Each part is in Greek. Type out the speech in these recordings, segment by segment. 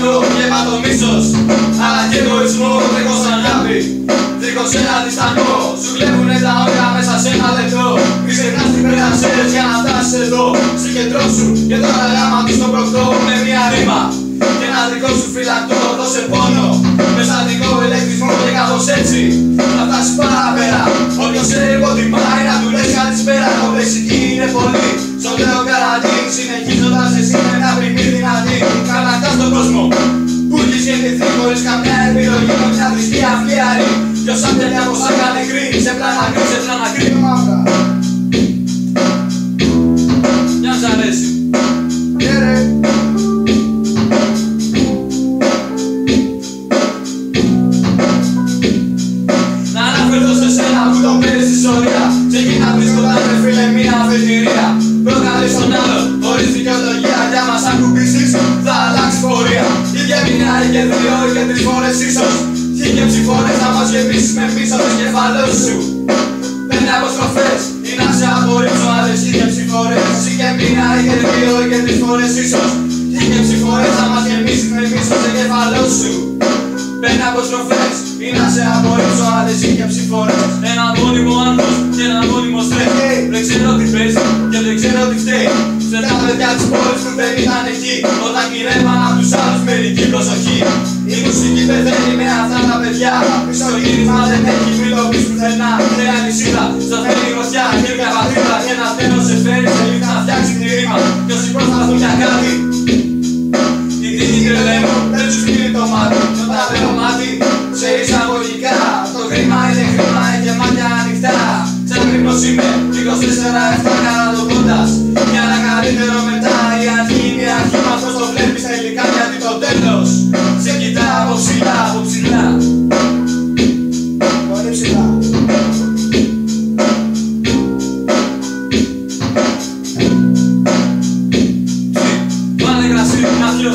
φυλακτώ, γεμά το μίσος, αλλά και εγωισμό, τρέχω σαν αγάπη. Τρέχω σε ένα διστανό, σου κλέβουνε τα όρια μέσα σε ένα λεπτό. Μη ξεχνάς τι πέρασες για να φτάσεις εδώ. Συγκεντρώσου και τώρα γάμα του στο προκτό με μια ρήμα. Και ένα δικό σου φυλακτό, δώσε πόνο. Με στατικό ηλεκτρισμό και κάπως έτσι θα φτάσεις παραπέρα. Όποιος σε υποτιμάει να του λες καλησπέρα. Το πλεξική είναι πολύ, στο λέω καραντίν. Συνεχίζοντας εσύ με μια πριμή δυνατή. Κατακτάς τον κόσμο που έχεις γεννηθεί χωρίς καμιά επιλογή. Με μια θρησκεία φλιαρή. Ποιος άπιανε από σαν κάνει γκρι. Σε πλάνα γκρι, σε πλάνα γκρι. Μια σ' αρέσει. Ξεκινά βρίσκονταν με φίλε μια αφετηρία. Προκαλείς τον άλλον, χωρίς δικαιολογία. Για μας ακουμπήσεις, θα αλλάξει πορεία. Είχε μια, είχε δύο, είχε τρεις φορές ίσως. Είχε φορές να μας γεμίσεις με πίσω το κεφαλό σου. Παίρνει αποστροφές ή να σε απορρίψω. Άλλες είχε φορές. Είχε μια, είχε δύο, είχε τρεις φορές ίσως. Είχε φορές να μας γεμίσεις με πίσω το κεφαλό σου. Παίρνει αποστροφές ή να σε απορρίψω. Άλλες είχε φορές. Ένα μόνιμο άγχος και ένα μόνιμο στρες. Δεν ξέρω τι παίζει και δεν ξέρω τι φταίει. Σε τα παιδιά της πόλης που δεν ήταν εκεί. Όταν κυρεύαν απ' τους άλλους μερική προσοχή. Η μουσική πεθαίνει με αυτά τα παιδιά. Πίσω γύρισμα δεν έχει φιλοπής πουθενά. Τρέα νησίδα, στο φέρνει γροθιά. Γύρια πατρίδα και ένα τέλος σε φέρει. Σε λίγο να φτιάξει τη ρήμα. Κι όσοι προσπαθούν για κάτι την τύχη τρελαίνουν, δεν τους πήρε το μάτι. Κι όταν λέω μάτι, σε εισαγωγικά. Το κρίμα είναι χρήμα, έχει μάτια ανοιχτά. Σαν κρύπνος είμαι, 24-7 καρατοπώντας. Για ένα καλύτερο μετά, η αρχή είναι η αρχή μας. Πώς το βλέπεις στα υλικά, γιατί το τέλος σε κοιτά από ψηλά, από ψηλά. Πολύ ψηλά. Βάλε κρασί, να πιω.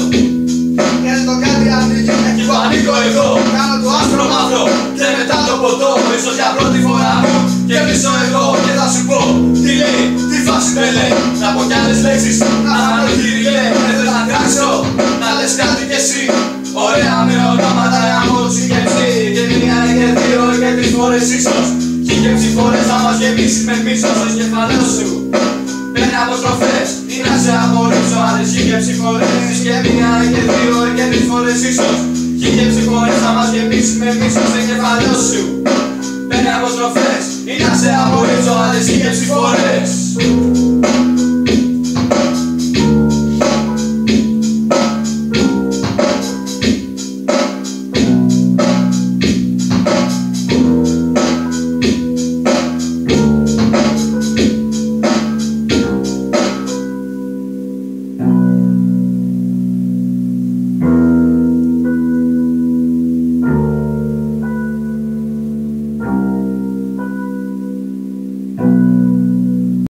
Κάνε το κάτι ανοίγει, εκεί που ανοίγω εγώ. Κάνω το άσπρο μαύρο και μετά το ποτό. Ίσως για πρώτη φορά μου κερδίσω εγώ και θα σου πω τι λέει, τι φάση με λέει. Να πω κι άλλες λέξεις, να φανώ κύριε. Δεν θες να κράξω, να λες κάτι κι εσύ. Ωραία με ονόματα για μόνος είχε και μια και δύο και τρεις φορές ίσως. Κι είχε φορές να μας γεμίσεις με μίσος στο κεφαλό σου. Παίρνει αποστροφές ή να σε απορρίψω. Άλλες είχε φορές και μια και δύο και τρεις φορές ίσως. Κι είχε φορές να μας γεμίσεις με μίσος στο κεφαλό σου. Παίρνει αποστροφές ή να σε απορρίψω. Άλλες είχε φορές.